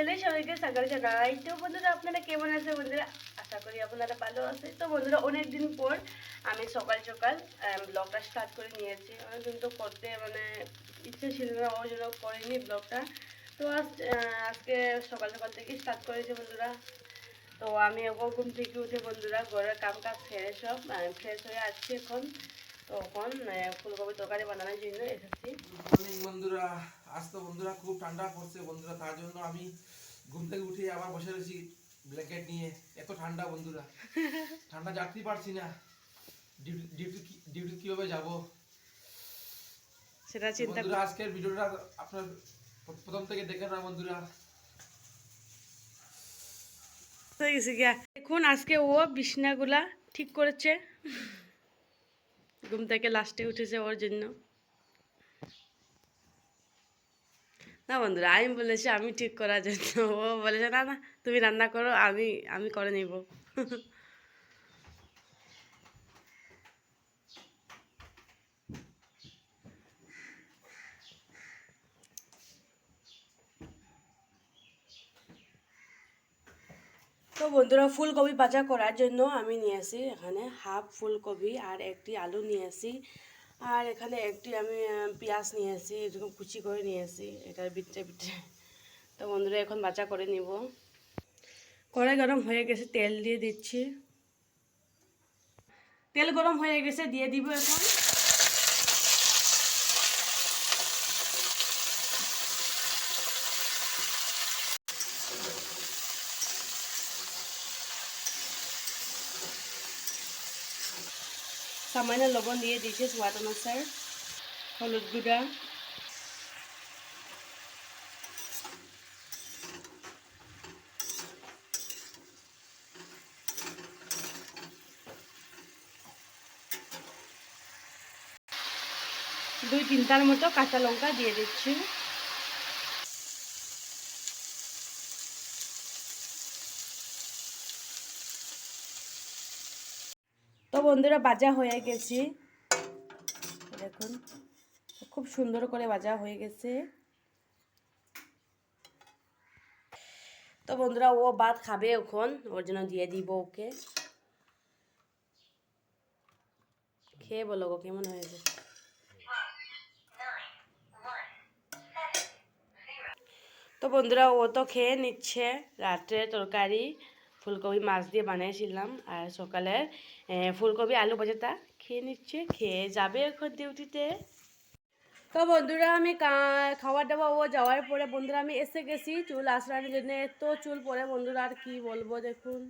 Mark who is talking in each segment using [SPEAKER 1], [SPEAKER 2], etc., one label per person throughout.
[SPEAKER 1] চ্যানেলে সবাইকে স্বাগত জানাই। তো বন্ধুরা আপনারা কেমন আছে বন্ধুরা? আশা করি আপনারা ভালো আছে। তো বন্ধুরা অনেকদিন পর আমি সকাল সকাল ব্লগটা স্টার্ট করে নিয়েছি। অনেকদিন তো করতে ইচ্ছে ছিল না, ওই জন্য করিনি ব্লগটা। তো আজকে সকাল সকাল থেকে স্টার্ট করেছি বন্ধুরা। তো আমি এখন ঘুম থেকে উঠে বন্ধুরা ঘরের কাম কাজ সেরে সব ফ্রেশ হয়ে আসছি এখন। তো এখন ফুলকপি তরকারি বানানোর জন্য এসেছি।
[SPEAKER 2] বন্ধুরা, আজ তো বন্ধুরা খুব ঠান্ডা পড়ছে বন্ধুরা, তার জন্য আমি ঘুম থেকে উঠে আবার বসে রয়েছি ব্ল্যাঙ্কেট নিয়ে। এত ঠান্ডা বন্ধুরা, ঠান্ডা যাতেই পারছি না। ডিউটি কিভাবে যাব
[SPEAKER 1] সেটা চিন্তা
[SPEAKER 2] বন্ধুরা। আজকের ভিডিওটা আপনার প্রথম থেকে দেখেন না বন্ধুরা।
[SPEAKER 1] দেখুন আজকে ও বিছনাগুলা ঠিক করেছে, ঘুম থেকে লাস্টে উঠেছে ওর জন্য। না বন্ধুরা, আমি বলেছি আমি ঠিক করার জন্য, ও বলেছে না না তুমি রান্না করো, আমি আমি করে নিব। তো বন্ধুরা ফুলকপি ভাজা করার জন্য আমি নিয়ে আসি এখানে হাফ ফুলকপি আর একটি আলু নিয়ে আসি। আর এখানে একটি আমি পেঁয়াজ নিয়ে আসি, এরকম কুচি করে নিয়ে আসি এটার ভিতরে ভিতরে। তো বন্ধুরা এখন ভাজা করে নিব। কড়াই গরম হয়ে গেছে, তেল দিয়ে দিচ্ছি। তেল গরম হয়ে গেছে, দিয়ে দিব এখন সামান্য লবণ দিয়ে দিচ্ছি স্বাদ অনুসার, হলুদ গুঁড়া, দুই তিনটার মতো কাঁচা লঙ্কা দিয়ে দিচ্ছি। তো বন্ধুরা ভাজা হয়ে গেছে, দেখুন খুব সুন্দর করে ভাজা হয়ে গেছে। তো বন্ধুরা ও ভাত খাবে এখন, ওর জন্য দিয়ে দিব ওকে। খেয়ে বলো গো কেমন হয়েছে। তো বন্ধুরা ও তো খেয়ে নিচ্ছে। রাত্রে তরকারি ফুলকপি মাছ দিয়ে বানিয়েছিলাম, আর সকালে ফুলকপি আলু ভাজাটা খেয়ে নিচ্ছে, খেয়ে যাবে এখন ডিউটিতে। তো বন্ধুরা আমি খাওয়া দাওয়া ও যাওয়ার পরে বন্ধুরা আমি এসে গেছি চুল আঁচড়ানোর জন্য। এত চুল পরে বন্ধুরা আর কি বলবো, দেখুন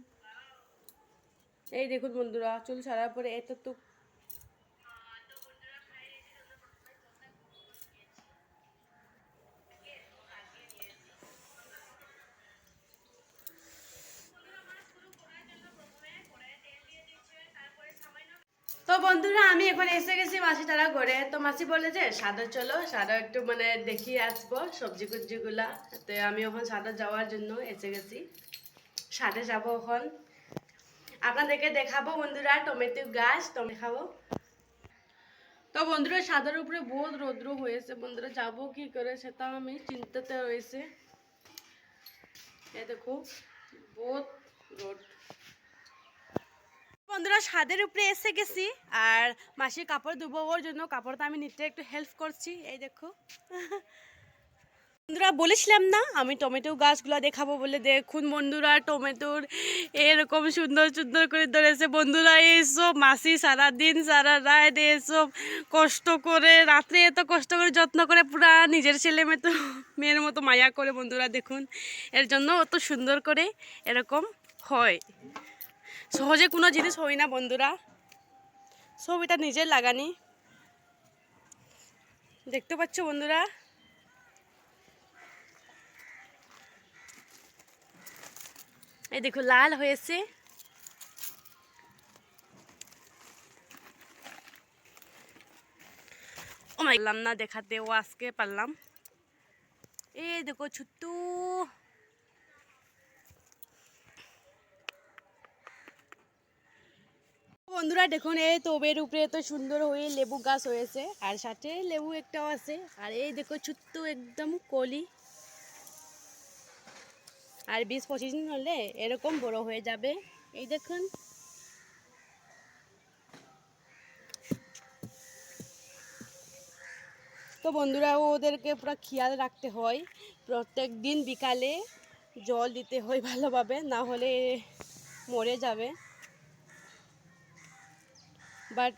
[SPEAKER 1] এই দেখুন বন্ধুরা চুল ছাড়ার পরে এত তো বন্ধুরা আমি এখন এসে গেছি মাসি তারা ঘরে। তো মাসি বলে যে সাদর চলো, সাদর একটু দেখিয়ে আসবো সবজি কুবজিগুলা। তো আমি এখন সাদর যাওয়ার জন্য এসে গেছি, সাদে যাবো এখন। আপনাদেরকে দেখাবো বন্ধুরা টমেটো গাছ, টমেটো খাবো। তো বন্ধুরা সাদার উপরে বহুত রৌদ্র হয়েছে বন্ধুরা, যাবো কি করে সেটা আমি চিন্তাতে রয়েছে। এই দেখো বহুত রোদ। বন্ধুরা ছাদের উপরে এসে গেছি, আর মাসির কাপড় ধুবো, ওর জন্য কাপড়টা আমি নিতে একটু হেল্প করছি। এই দেখো বন্ধুরা বলেছিলাম না আমি টমেটো গাছগুলো দেখাবো বলে, দেখুন বন্ধুরা টমেটোর এরকম সুন্দর সুন্দর করে ধরেছে বন্ধুরা। এইসব মাসি সারাদিন সারা রাত এসব কষ্ট করে, রাত্রে এত কষ্ট করে যত্ন করে, পুরা নিজের ছেলে মেয়ের মতো মায়া করে বন্ধুরা। দেখুন এর জন্য অত সুন্দর করে এরকম হয়, সহজে কোনো জিনিস হয় না বন্ধুরা, সব এটা নিজের লাগানি। দেখতে পাচ্ছ বন্ধুরা, এই দেখো লাল হয়েছে। ও মাই পারলাম না দেখাতে, ও আজকে পারলাম। এই দেখো ছুট্টু বন্ধুরা, দেখুন এই টবের উপরে এত সুন্দর হয়ে লেবু গাছ হয়েছে, আর সাথে লেবু একটাও আছে। আর এই দেখো ছোট্ট একদম কলি। আর 20-25 দিন হলে এরকম বড় হয়ে যাবে। এই দেখুন। তো বন্ধুরা ওদেরকে পুরো খেয়াল রাখতে হয়, প্রত্যেক দিন বিকালে জল দিতে হয় ভালোভাবে, না হলে মরে যাবে। বাট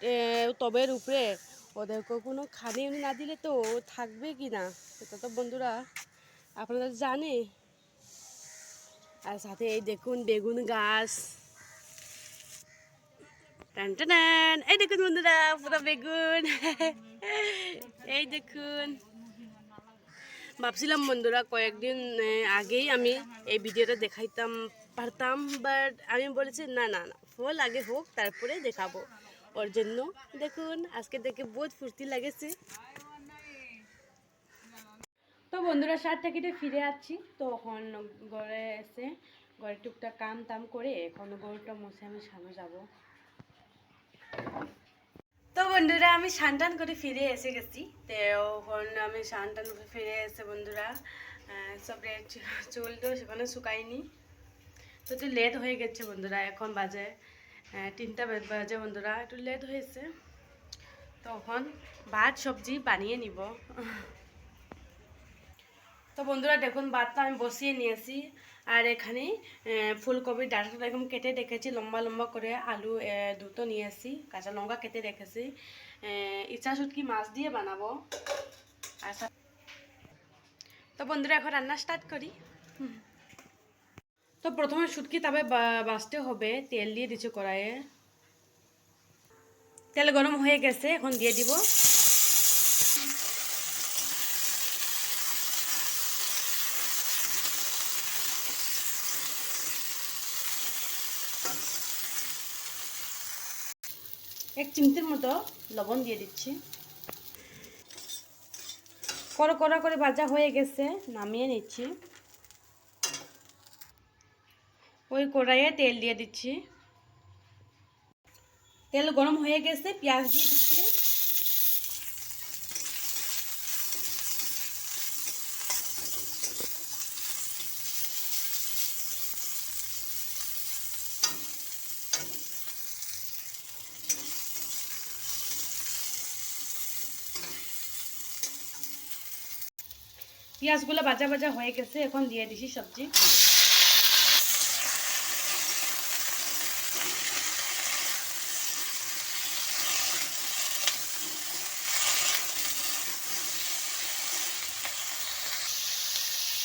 [SPEAKER 1] টবের উপরে ওদেরকে কোনো খানি না দিলে তো ও থাকবে কি না সেটা তো বন্ধুরা আপনারা জানে। আর সাথে এই দেখুন বেগুন গাছ, টান টান, এই দেখুন বন্ধুরা পুরো বেগুন এই দেখুন। ভাবছিলাম বন্ধুরা কয়েকদিন আগেই আমি এই ভিডিওটা দেখাইতাম পারতাম, বাট আমি বলেছি না না না, ফল আগে হোক তারপরে দেখাবো। ওর জন্য দেখুন আজকে দেখে বহুত ফুর্তি লাগেছে। তো বন্ধুরা 7টা কেটে ফিরে আসছি, তো এখন ঘরে এসে ঘরে টুকটাক কাম টাম করে এখন গরুটা মুছে আমি সামনে যাবো। তো বন্ধুরা আমি স্নান করে ফিরে এসে গেছি। তো এখন আমি স্নান করে ফিরে এসে বন্ধুরা সব চুল তো সেখানে শুকাইনি, তো একটু লেট হয়ে গেছে বন্ধুরা। এখন বাজে 3টা বাজে বন্ধুরা, একটু লেট হয়েছে। তখন ভাত সবজি বানিয়ে নিব। তো বন্ধুরা দেখুন ভাতটা আমি বসিয়ে নিয়েছি, আর এখানে ফুলকপির ডাঁটাটা এরকম কেটে রেখেছি লম্বা লম্বা করে, আলু দুটো নিয়েছি, কাঁচা লঙ্কা কেটে রেখেছি। ইচ্ছা শুটকি মাছ দিয়ে বানাবো। আর তো বন্ধুরা এখন রান্না স্টার্ট করি। তো প্রথমে শুটকি তবে বাছতে হবে, তেল দিয়ে দিচ্ছি কড়াইয়ে। তেল গরম হয়ে গেছে, এখন দিয়ে দিব এক চিমটির মতো লবণ দিয়ে দিচ্ছি। কড়া কড়া করে ভাজা হয়ে গেছে, নামিয়ে নিচ্ছি। ওই কড়াইয়ে তেল দিয়ে দিচ্ছি, তেল গরম হয়ে গেছে, পেঁয়াজ দিয়ে দিচ্ছি। পেঁয়াজগুলো ভাজা ভাজা হয়ে গেছে, এখন দিয়ে দিচ্ছি সবজি।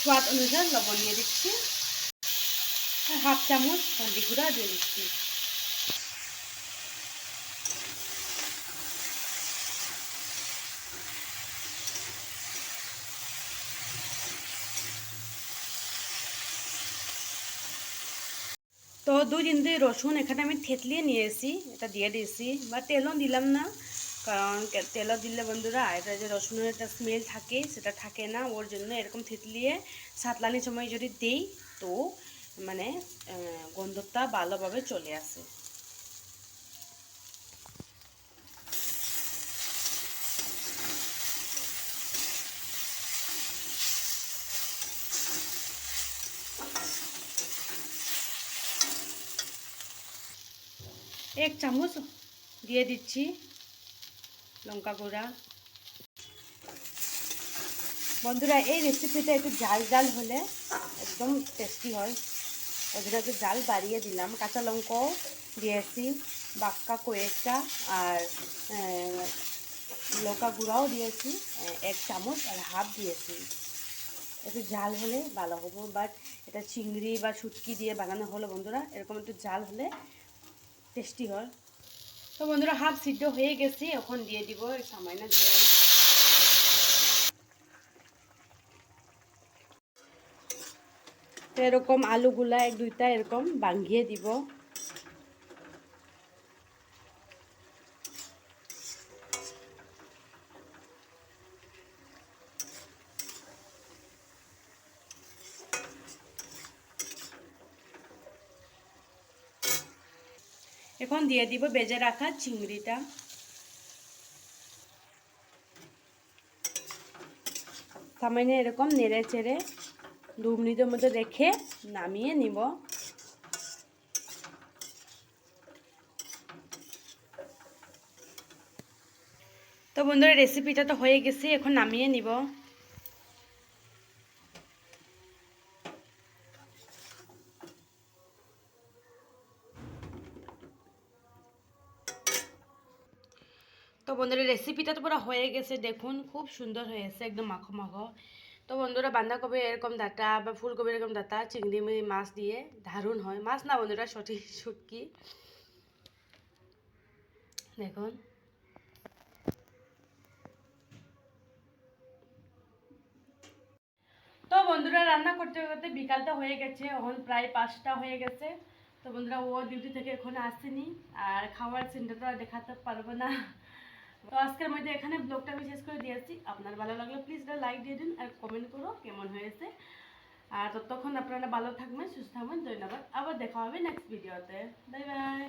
[SPEAKER 1] স্বাদ অনুযায়ী লবণ দিয়ে দিচ্ছি, আর 1/2 চামচ হলদি গুঁড়া দিয়ে দিচ্ছি। তো 2-3 রসুন এখানে আমি থেতলিয়ে নিয়েছি, এটা দিয়ে দিয়েছি, বা তেলও দিলাম না, কারণ তেলও দিলে বন্ধুরা এটা যে রসুনের একটা স্মেল থাকে সেটা থাকে না, ওর জন্য এরকম থেতলিয়ে সাতলানির সময় যদি দেই তো মানে গন্ধটা ভালোভাবে চলে আসে। এক চামচ দিয়ে দিচ্ছি লঙ্কা গুঁড়া। বন্ধুরা এই রেসিপিটা একটু ঝাল ঝাল হলে একদম টেস্টি হয়, ওই জন্য একটু ঝাল বাড়িয়ে দিলাম। কাঁচা লঙ্কাও দিয়েছি বাক্কা কয়েকটা, আর লঙ্কা গুঁড়াও দিয়েছি 1 চামচ, আর 1/2 দিয়েছি। একটু ঝাল হলে ভালো হবে, বাট এটা চিংড়ি বা শুটকি দিয়ে বানানো হলো বন্ধুরা, এরকম একটু ঝাল হলে টেস্টি হয়। তো বন্ধুরা 1/2 সিদ্ধ হয়ে গেছে, এখন দিয়ে দিব সামান্য জল। তো এরকম আলুগুলা 1-2টা এরকম ভাঙিয়ে দিব। এখন দিয়ে দিব ভেজে রাখা চিংড়িটা। সামান্য এরকম নেড়ে চেড়ে মিনিটের মধ্যে রেখে নামিয়ে নিব। তো বন্ধুরা রেসিপিটা তো হয়ে গেছে, এখন নামিয়ে নিব। তো বন্ধুরা রেসিপিটা তো পুরো হয়ে গেছে, দেখুন খুব সুন্দর হয়েছে, একদম মাখো মাখো। তো বন্ধুরা বাঁধাকপি এরকম ডাঁটা বা ফুলকপি এরকম ডাঁটা চিংড়ি মাছ দিয়ে দারুণ হয়। মাছ না বন্ধুরা, সঠিক শুটকি, দেখুন। তো বন্ধুরা রান্না করতে করতে বিকালটা হয়ে গেছে, এখন প্রায় 5টা হয়ে গেছে। তো বন্ধুরা ও ডিউটি থেকে এখন আসেনি, আর খাওয়ার সিনটা আর দেখাতে পারবো না। তো আজকের মধ্যে এখানে ব্লগটা আমি শেষ করে দিয়েছি। আপনার ভালো লাগলে প্লিজ লাইক দিয়ে দিন আর কমেন্ট করো কেমন হয়েছে। আর ততক্ষণ আপনারা ভালো থাকবেন, সুস্থ থাকবেন। ধন্যবাদ, আবার দেখা হবে নেক্সট ভিডিওতে। Bye bye.